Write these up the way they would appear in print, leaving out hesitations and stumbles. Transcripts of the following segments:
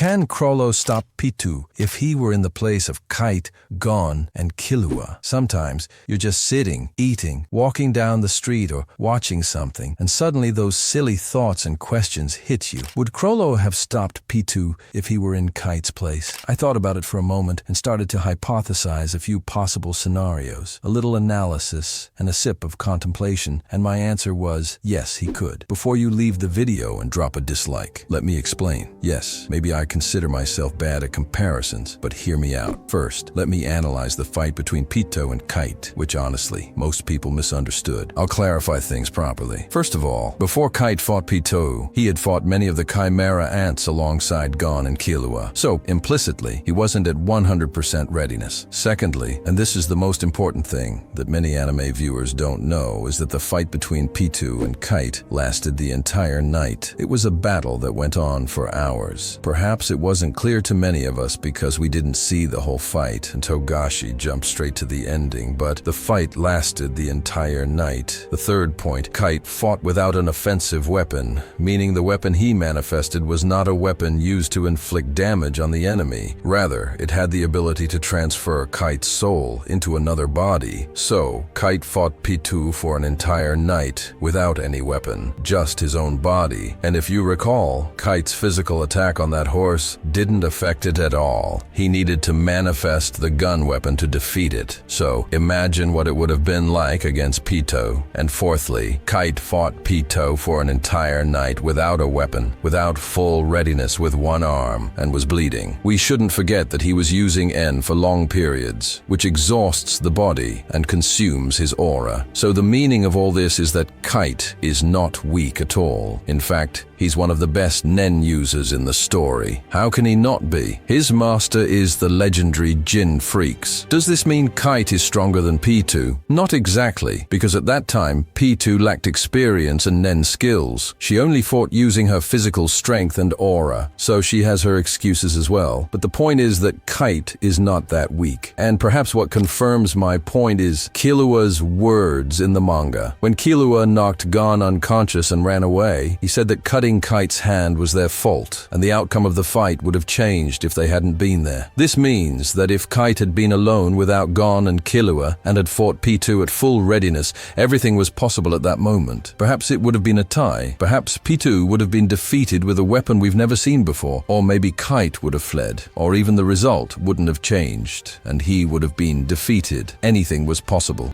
Can Chrollo stop Pitou if he were in the place of Kite, Gon, and Killua? Sometimes you're just sitting, eating, walking down the street, or watching something, and suddenly those silly thoughts and questions hit you. Would Chrollo have stopped Pitou if he were in Kite's place? I thought about it for a moment and started to hypothesize a few possible scenarios, a little analysis, and a sip of contemplation, and my answer was yes, he could. Before you leave the video and drop a dislike, let me explain. Yes, maybe I consider myself bad at comparisons, but hear me out. First, let me analyze the fight between Pitou and Kite, which honestly, most people misunderstood. I'll clarify things properly. First of all, before Kite fought Pitou, he had fought many of the Chimera ants alongside Gon and Killua, so implicitly, he wasn't at 100% readiness. Secondly, and this is the most important thing that many anime viewers don't know, is that the fight between Pitou and Kite lasted the entire night. It was a battle that went on for hours. Perhaps it wasn't clear to many of us because we didn't see the whole fight and Togashi jumped straight to the ending, but the fight lasted the entire night. The third point, Kite fought without an offensive weapon, meaning the weapon he manifested was not a weapon used to inflict damage on the enemy. Rather, it had the ability to transfer Kite's soul into another body. So, Kite fought Pitou for an entire night without any weapon, just his own body. And if you recall, Kite's physical attack on that horse didn't affect it at all. He needed to manifest the gun weapon to defeat it. So, imagine what it would have been like against Pitou. And fourthly, Kite fought Pitou for an entire night without a weapon, without full readiness, with one arm, and was bleeding. We shouldn't forget that he was using N for long periods, which exhausts the body and consumes his aura. So the meaning of all this is that Kite is not weak at all. In fact, he's one of the best Nen users in the story. How can he not be? His master is the legendary Jin Freaks. Does this mean Kite is stronger than Pitou? Not exactly, because at that time, Pitou lacked experience and Nen skills. She only fought using her physical strength and aura, so she has her excuses as well. But the point is that Kite is not that weak. And perhaps what confirms my point is Killua's words in the manga. When Killua knocked Gon unconscious and ran away, he said that cutting Kite's hand was their fault, and the outcome of the fight would have changed if they hadn't been there. This means that if Kite had been alone without Gon and Killua and had fought Pitou at full readiness, everything was possible at that moment. Perhaps it would have been a tie. Perhaps Pitou would have been defeated with a weapon we've never seen before, or maybe Kite would have fled, or even the result wouldn't have changed, and he would have been defeated. Anything was possible.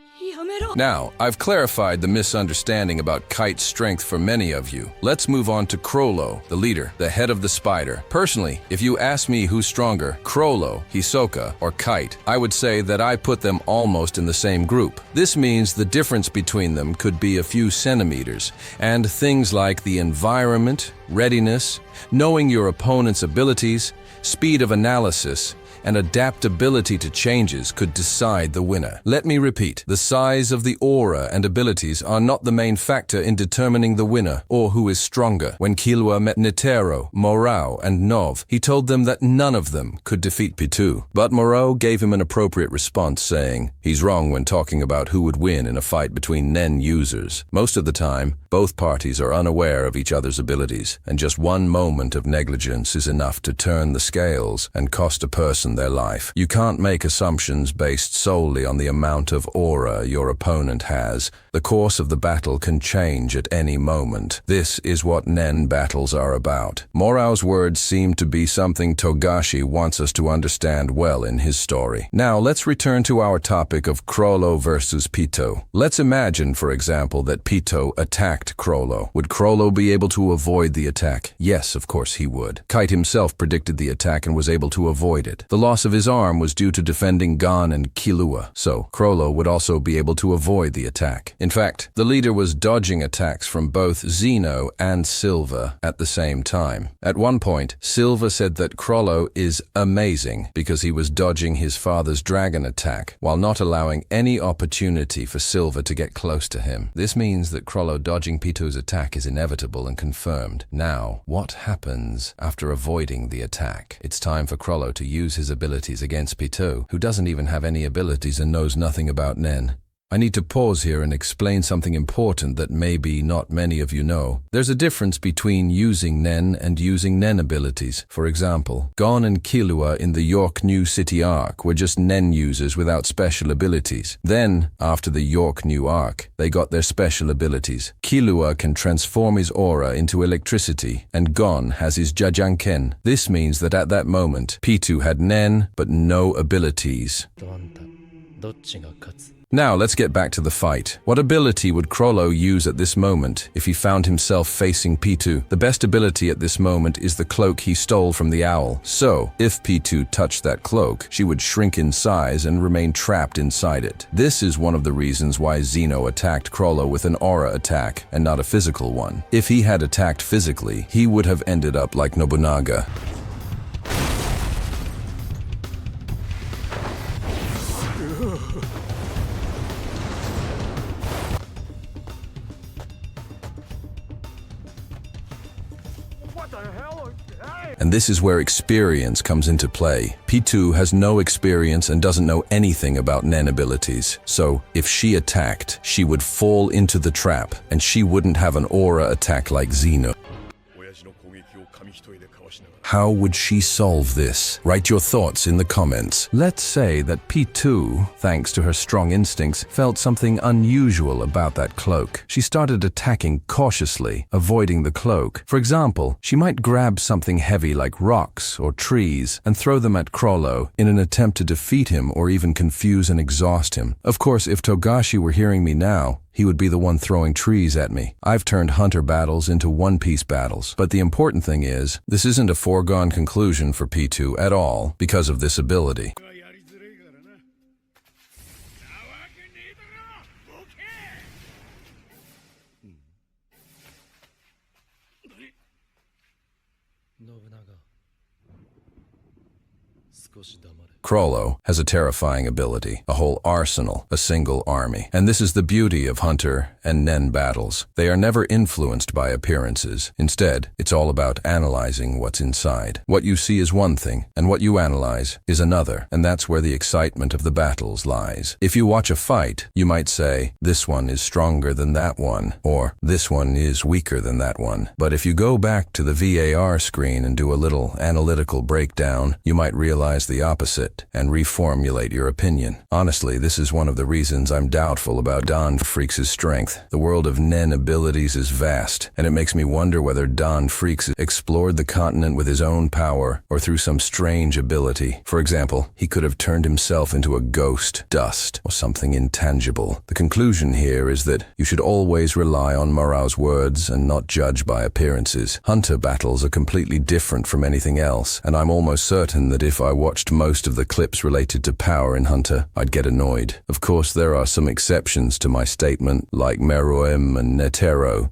Now, I've clarified the misunderstanding about Kite's strength for many of you. Let's move on to Chrollo, the leader, the head of the spider. Personally, if you ask me who's stronger, Chrollo, Hisoka, or Kite, I would say that I put them almost in the same group. This means the difference between them could be a few centimeters, and things like the environment, readiness, knowing your opponent's abilities, speed of analysis, and adaptability to changes could decide the winner. Let me repeat, the size of the aura and abilities are not the main factor in determining the winner or who is stronger. When Killua met Netero, Morao, and Nov, he told them that none of them could defeat Pitou. But Morao gave him an appropriate response, saying, he's wrong when talking about who would win in a fight between Nen users. Most of the time, both parties are unaware of each other's abilities, and just one moment of negligence is enough to turn the scales and cost a person their life. You can't make assumptions based solely on the amount of aura your opponent has. The course of the battle can change at any moment. This is what Nen battles are about. Morao's words seem to be something Togashi wants us to understand well in his story. Now let's return to our topic of Chrollo versus Pitou. Let's imagine, for example, that Pitou attacked Chrollo. Would Chrollo be able to avoid the attack? Yes, of course he would. Kite himself predicted the attack and was able to avoid it. The loss of his arm was due to defending Gon and Killua, so Chrollo would also be able to avoid the attack. In fact, the leader was dodging attacks from both Zeno and Silva at the same time. At one point, Silva said that Chrollo is amazing because he was dodging his father's dragon attack while not allowing any opportunity for Silva to get close to him. This means that Chrollo dodging Pitou's attack is inevitable and confirmed. Now, what happens after avoiding the attack? It's time for Chrollo to use his abilities against Pitou, who doesn't even have any abilities and knows nothing about Nen. I need to pause here and explain something important that maybe not many of you know. There's a difference between using Nen and using Nen abilities. For example, Gon and Killua in the York New City arc were just Nen users without special abilities. Then, after the York New arc, they got their special abilities. Killua can transform his aura into electricity, and Gon has his Jajanken. This means that at that moment, Pitou had Nen but no abilities. Now let's get back to the fight. What ability would Chrollo use at this moment if he found himself facing Pitou? The best ability at this moment is the cloak he stole from the owl. So, if Pitou touched that cloak, she would shrink in size and remain trapped inside it. This is one of the reasons why Zeno attacked Chrollo with an aura attack and not a physical one. If he had attacked physically, he would have ended up like Nobunaga. And this is where experience comes into play. Pitou has no experience and doesn't know anything about Nen abilities. So, if she attacked, she would fall into the trap, and she wouldn't have an aura attack like Zeno. How would she solve this? Write your thoughts in the comments. Let's say that Pitou, thanks to her strong instincts, felt something unusual about that cloak. She started attacking cautiously, avoiding the cloak. For example, she might grab something heavy like rocks or trees and throw them at Chrollo in an attempt to defeat him or even confuse and exhaust him. Of course, if Togashi were hearing me now, he would be the one throwing trees at me. I've turned hunter battles into one-piece battles. But the important thing is, this isn't a foregone conclusion for Pitou at all because of this ability. Chrollo has a terrifying ability, a whole arsenal, a single army. And this is the beauty of Hunter and Nen battles. They are never influenced by appearances. Instead, it's all about analyzing what's inside. What you see is one thing, and what you analyze is another. And that's where the excitement of the battles lies. If you watch a fight, you might say, this one is stronger than that one, or this one is weaker than that one. But if you go back to the VAR screen and do a little analytical breakdown, you might realize the opposite and reformulate your opinion. Honestly, this is one of the reasons I'm doubtful about Don Freaks' strength. The world of Nen abilities is vast, and it makes me wonder whether Don Freaks explored the continent with his own power or through some strange ability. For example, he could have turned himself into a ghost, dust, or something intangible. The conclusion here is that you should always rely on Morau's words and not judge by appearances. Hunter battles are completely different from anything else, and I'm almost certain that if I watched most of the clips related to power in Hunter, I'd get annoyed. Of course, there are some exceptions to my statement, like Meruem and Netero,